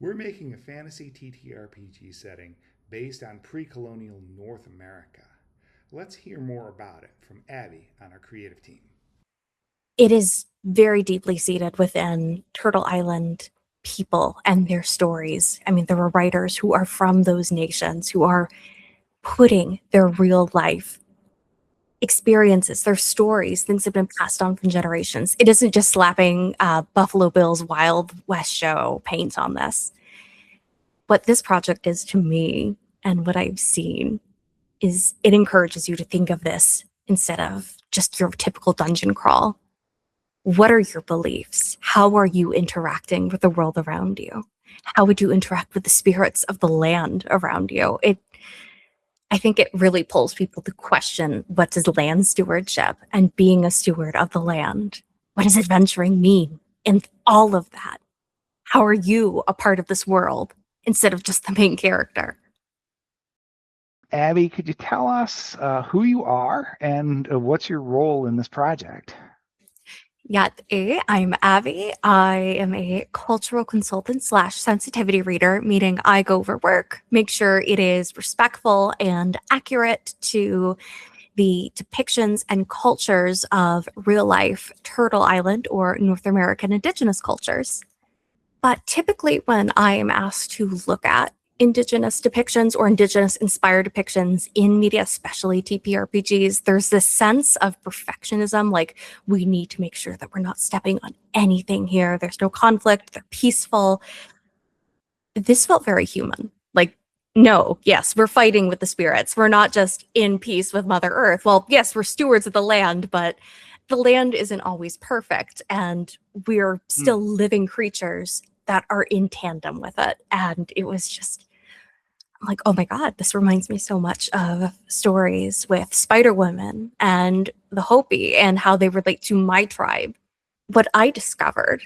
We're making a fantasy TTRPG setting based on pre colonial North America. Let's hear more about it from Abby on our creative team. It is very deeply seated within Turtle Island people and their stories. I mean, there are writers who are from those nations who are putting their real life experiences, their stories, things have been passed on from generations. It isn't just slapping Buffalo Bill's Wild West show paint on this. What this project is to me and what I've seen is it encourages you to think of this instead of just your typical dungeon crawl. What are your beliefs? How are you interacting with the world around you? How would you interact with the spirits of the land around you? I think it really pulls people to question, what does land stewardship and being a steward of the land? What does adventuring mean? And all of that. How are you a part of this world instead of just the main character? Abby, could you tell us who you are and what's your role in this project? I'm Abby. I am a cultural consultant slash sensitivity reader, meaning I go over work, make sure it is respectful and accurate to the depictions and cultures of real life Turtle Island or North American indigenous cultures. But typically, when I am asked to look at indigenous depictions or indigenous inspired depictions in media, especially TPRPGs, there's this sense of perfectionism, like we need to make sure that we're not stepping on anything here. There's no conflict, they're peaceful. This felt very human. Like, no, yes, we're fighting with the spirits. We're not just in peace with Mother Earth. Well, yes, we're stewards of the land, but the land isn't always perfect, and we're still living creatures that are in tandem with it. And it was just, I'm like, oh my God, this reminds me so much of stories with Spider Women and the Hopi and how they relate to my tribe. What I discovered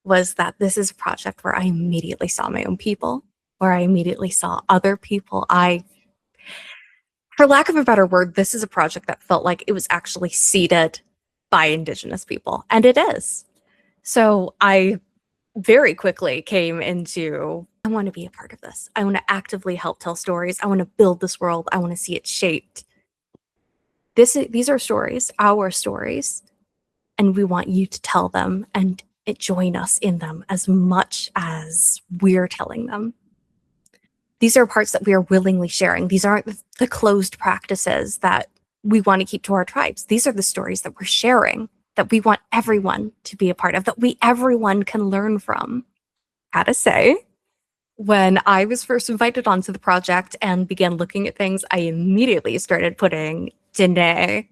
was that this is a project where I immediately saw my own people, where I immediately saw other people. For lack of a better word, this is a project that felt like it was actually seeded by Indigenous people, and it is. So I very quickly came into, I want to be a part of this. I want to actively help tell stories. I want to build this world. I want to see it shaped. These are stories, our stories, and we want you to tell them and join us in them as much as we're telling them. These are parts that we are willingly sharing. These aren't the closed practices that we want to keep to our tribes. These are the stories that we're sharing, that we want everyone to be a part of, that everyone can learn from. Gotta say, when I was first invited onto the project and began looking at things, I immediately started putting Dene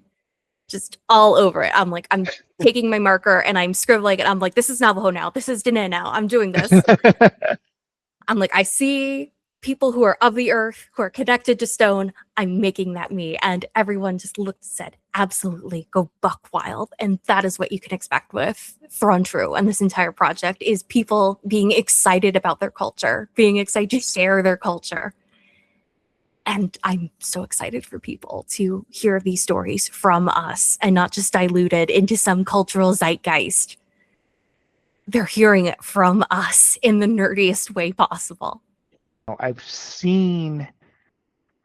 just all over it. I'm like, I'm taking my marker and I'm scribbling it. I'm like, this is Navajo now. This is Dene now. I'm doing this. I'm like, I see people who are of the earth, who are connected to stone. I'm making that me. And everyone just looked and said, absolutely, go buck wild. And that is what you can expect with Thrawn True. And this entire project is people being excited about their culture, being excited to share their culture. And I'm so excited for people to hear these stories from us and not just diluted into some cultural zeitgeist. They're hearing it from us in the nerdiest way possible. I've seen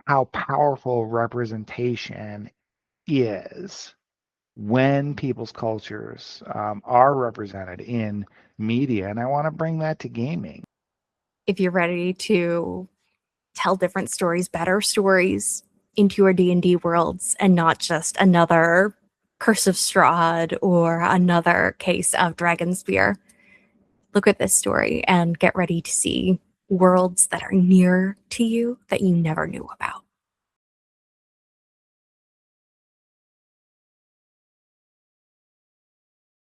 how powerful representation is when people's cultures are represented in media, and I want to bring that to gaming. If you're ready to tell different stories, better stories into your D&D worlds, and not just another Curse of Strahd or another case of Dragonspear, look at this story and get ready to see worlds that are near to you that you never knew about.